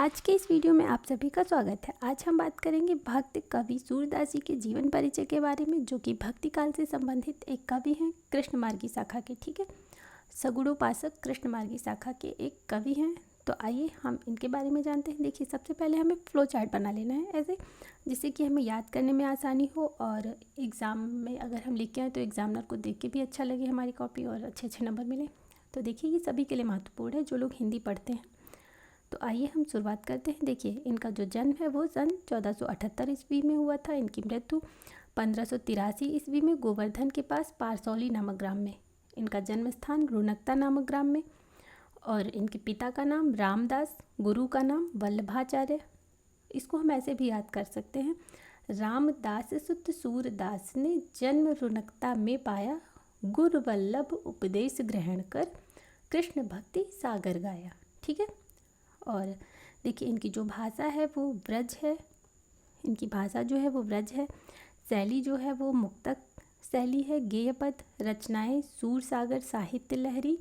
आज के इस वीडियो में आप सभी का स्वागत है। आज हम बात करेंगे भक्त कवि सूरदास जी के जीवन परिचय के बारे में, जो कि भक्ति काल से संबंधित एक कवि हैं, कृष्ण मार्गी शाखा के। ठीक है, सगुणोपासक कृष्ण मार्गी शाखा के एक कवि हैं। तो आइए हम इनके बारे में जानते हैं। देखिए, सबसे पहले हमें फ्लो चार्ट बना लेना है ऐसे, जिससे कि हमें याद करने में आसानी हो और एग्ज़ाम में अगर हम लिख के आए तो एग्जामिनर को देख के भी अच्छा लगे हमारी कॉपी और अच्छे अच्छे नंबर मिले। तो देखिए, ये सभी के लिए महत्वपूर्ण है जो लोग हिंदी पढ़ते हैं। तो आइए हम शुरुआत करते हैं। देखिए, इनका जो जन्म है वो सन 1478 ईस्वी में हुआ था। इनकी मृत्यु 1583 ईस्वी में गोवर्धन के पास पारसौली नामक ग्राम में। इनका जन्म स्थान रुनकता नामक ग्राम में। और इनके पिता का नाम रामदास, गुरु का नाम वल्लभाचार्य। इसको हम ऐसे भी याद कर सकते हैं, रामदास सुत सूरदास ने जन्म रुनकता में पाया, गुरु वल्लभ उपदेश ग्रहण कर कृष्ण भक्ति सागर गाया। ठीक है। और देखिए, इनकी जो भाषा है वो ब्रज है। इनकी भाषा जो है वो ब्रज है। शैली जो है वो मुक्तक शैली है। गेय पद, रचनाएं सूर सागर, साहित्य लहरी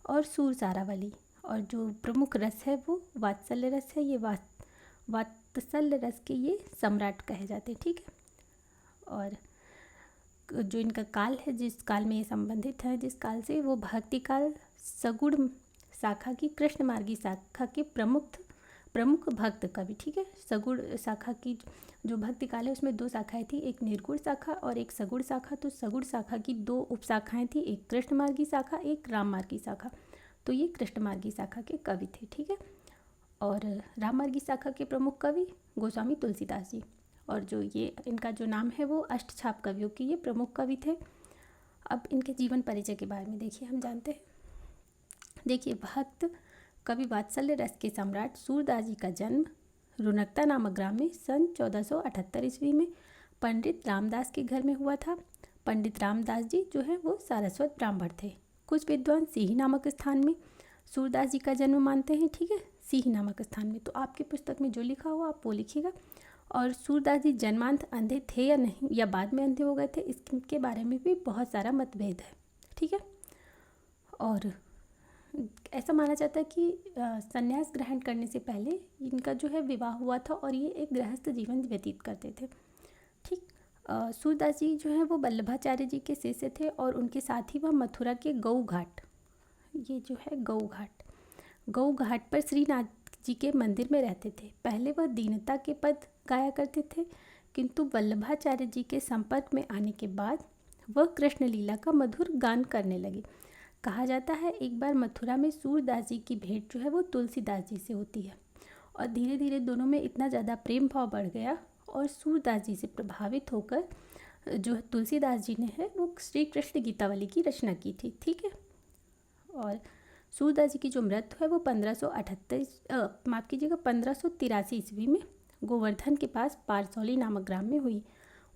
और सूर सारावली। और जो प्रमुख रस है वो वात्सल्य रस है। ये वात्सल्य रस के ये सम्राट कहे जाते हैं। ठीक है। और जो इनका काल है, जिस काल में ये संबंधित है, जिस काल से, वो भक्ति काल सगुण शाखा की, कृष्ण मार्गी शाखा के प्रमुख भक्त कवि। ठीक है। सगुण शाखा की जो भक्ति काल है उसमें दो शाखाएं थी, एक निर्गुण शाखा और एक सगुण शाखा। तो सगुण शाखा की दो उपशाखाएं थी, एक कृष्ण मार्गी शाखा, एक राम मार्गी शाखा। तो ये कृष्ण मार्गी शाखा के कवि थे। ठीक है। और राम मार्गी शाखा के प्रमुख कवि गोस्वामी तुलसीदास जी। और जो ये इनका जो नाम है वो अष्टछाप कवियों के ये प्रमुख कवि थे। अब इनके जीवन परिचय के बारे में देखिए, हम जानते हैं। देखिए, भक्त कवि वात्सल्य रस के सम्राट सूरदास जी का जन्म रुनकता नामक ग्राम में सन 1478 ईस्वी में पंडित रामदास के घर में हुआ था। पंडित रामदास जी जो है वो सारस्वत ब्राह्मण थे। कुछ विद्वान सीही नामक स्थान में सूरदास जी का जन्म मानते हैं। ठीक है, सीही नामक स्थान में। तो आपकी पुस्तक में जो लिखा हो आप वो लिखिएगा। और सूरदास जी जन्मांत अंधे थे या नहीं, या बाद में अंधे हो गए थे, इसके बारे में भी बहुत सारा मतभेद है। ठीक है। और ऐसा माना जाता है कि संन्यास ग्रहण करने से पहले इनका जो है विवाह हुआ था और ये एक गृहस्थ जीवन व्यतीत करते थे। ठीक। सूरदास जी जो है वो वल्लभाचार्य जी के शिष्य थे और उनके साथ ही वह मथुरा के गऊ घाट, ये जो है गऊ घाट पर श्रीनाथ जी के मंदिर में रहते थे। पहले वह दीनता के पद गाया करते थे, किंतु वल्लभाचार्य जी के संपर्क में आने के बाद वह कृष्ण लीला का मधुर गान करने लगे। कहा जाता है एक बार मथुरा में सूरदास जी की भेंट जो है वो तुलसीदास जी से होती है और धीरे धीरे दोनों में इतना ज़्यादा प्रेम भाव बढ़ गया और सूरदास जी से प्रभावित होकर जो तुलसीदास जी ने है वो श्री कृष्ण गीतावली की रचना की थी। ठीक है। और सूरदास जी की जो मृत्यु है वो 1583 ईस्वी में गोवर्धन के पास पारसौली नामक ग्राम में हुई।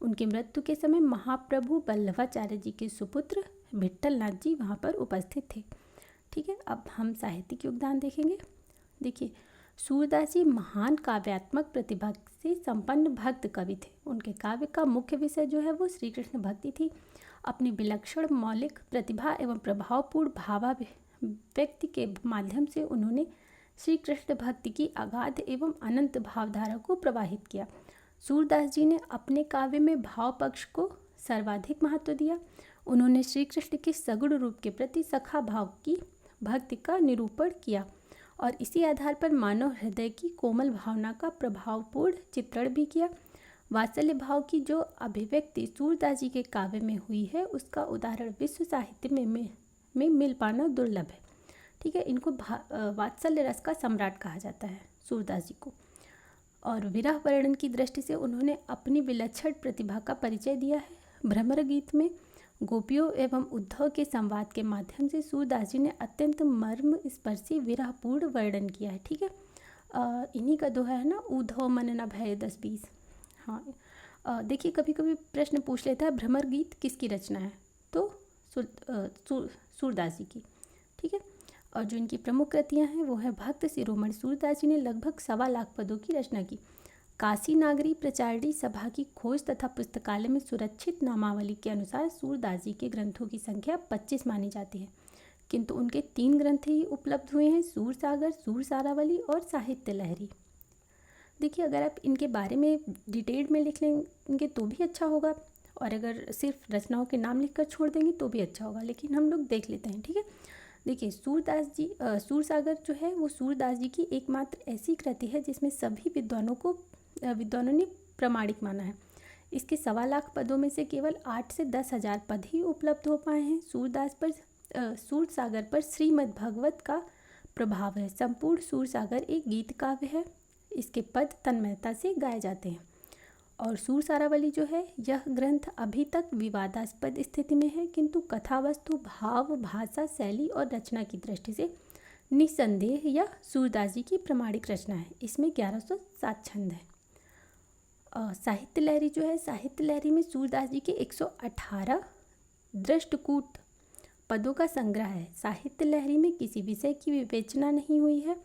उनकी मृत्यु के समय महाप्रभु वल्लभाचार्य जी के सुपुत्र विट्ठलनाथ जी वहाँ पर उपस्थित थे। ठीक है। अब हम साहित्यिक योगदान देखेंगे। देखिए, सूरदास जी महान काव्यात्मक प्रतिभा से संपन्न भक्त कवि थे। उनके काव्य का मुख्य विषय जो है वो श्री कृष्ण भक्ति थी। अपनी विलक्षण मौलिक प्रतिभा एवं प्रभावपूर्ण भावाभिव्यक्ति के माध्यम से उन्होंने श्री कृष्ण भक्ति की अगाध एवं अनंत भावधारा को प्रवाहित किया। सूरदास जी ने अपने काव्य में भाव पक्ष को सर्वाधिक महत्व दिया। उन्होंने श्री कृष्ण के सगुण रूप के प्रति सखा भाव की भक्ति का निरूपण किया और इसी आधार पर मानव हृदय की कोमल भावना का प्रभावपूर्ण चित्रण भी किया। वात्सल्य भाव की जो अभिव्यक्ति सूरदास जी के काव्य में हुई है उसका उदाहरण विश्व साहित्य में मिल पाना दुर्लभ है। ठीक है। इनको वात्सल्य रस का सम्राट कहा जाता है सूरदास जी को। और विरह वर्णन की दृष्टि से उन्होंने अपनी विलक्षण प्रतिभा का परिचय दिया है। भ्रमर गीत में गोपियों एवं उद्धव के संवाद के माध्यम से सूरदास जी ने अत्यंत मर्म स्पर्शी विरहपूर्ण वर्णन किया है। ठीक है। इन्हीं का दोहा है ना, उद्धव मन न भय 10-20। हाँ। देखिए, कभी कभी प्रश्न पूछ लेता है भ्रमर गीत किसकी रचना है, तो सूरदास जी की। ठीक है। और जो इनकी प्रमुख कृतियाँ हैं वो है भक्त शिरोमणि सूरदास जी ने लगभग 1.25 लाख पदों की रचना की। काशी नागरी प्रचारणी सभा की खोज तथा पुस्तकालय में सुरक्षित नामावली के अनुसार सूरदास जी के ग्रंथों की संख्या 25 मानी जाती है, किंतु उनके 3 ग्रंथ ही उपलब्ध हुए हैं, सूर सागर, सूर सारावली और साहित्य लहरी। देखिए अगर आप इनके बारे में डिटेल में लिख लेंगे तो भी अच्छा होगा, और अगर सिर्फ रचनाओं के नाम लिखकर छोड़ देंगे तो भी अच्छा होगा, लेकिन हम लोग देख लेते हैं, ठीक है। देखिए सूरसागर जो है वो सूरदास जी की एकमात्र ऐसी कृति है जिसमें सभी विद्वानों ने प्रमाणिक माना है। इसके 1.25 लाख पदों में से केवल 8 से 10,000 पद ही उपलब्ध हो पाए हैं। सूरसागर पर श्रीमद् भागवत का प्रभाव है। संपूर्ण सूरसागर एक गीत काव्य है। इसके पद तन्मयता से गाए जाते हैं। और सूरसारावली जो है यह ग्रंथ अभी तक विवादास्पद स्थिति में है, किंतु कथा वस्तु, भाव, भाषा, शैली और रचना की दृष्टि से निसंदेह यह सूरदास जी की प्रमाणिक रचना है। इसमें 1107 छंद हैं। साहित्य लहरी जो है, साहित्य लहरी में सूरदास जी के 118 दृष्टकूट पदों का संग्रह है। साहित्य लहरी में किसी विषय की विवेचना नहीं हुई है।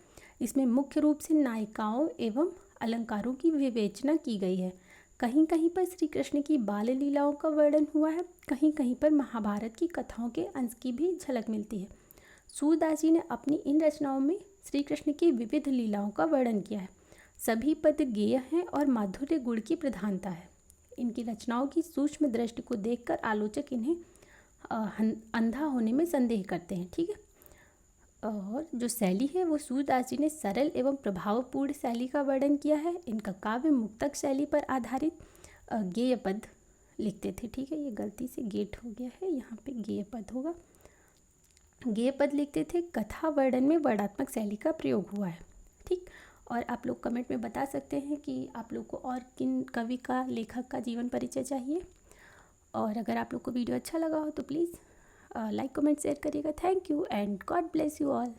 इसमें मुख्य रूप से नायिकाओं एवं अलंकारों की विवेचना की गई है। कहीं कहीं पर श्री कृष्ण की बाल लीलाओं का वर्णन हुआ है, कहीं कहीं पर महाभारत की कथाओं के अंश की भी झलक मिलती है। सूरदास जी ने अपनी इन रचनाओं में श्री कृष्ण की विविध लीलाओं का वर्णन किया है। सभी पद गेय हैं और माधुर्य गुण की प्रधानता है। इनकी रचनाओं की सूक्ष्म दृष्टि को देखकर आलोचक इन्हें अंधा होने में संदेह करते हैं, ठीक है। और जो शैली है वो सूरदास जी ने सरल एवं प्रभावपूर्ण शैली का वर्णन किया है। इनका काव्य मुक्तक शैली पर आधारित गेय पद लिखते थे, ठीक है। ये गलती से गेट हो गया है, यहाँ पे गेय पद होगा। गेय पद लिखते थे। कथा वर्णन में वर्णात्मक शैली का प्रयोग हुआ है, ठीक। और आप लोग कमेंट में बता सकते हैं कि आप लोग को और किन कवि का, लेखक का जीवन परिचय चाहिए। और अगर आप लोग को वीडियो अच्छा लगा हो तो प्लीज़ लाइक, कमेंट, शेयर करिएगा। Thank you and God bless you all.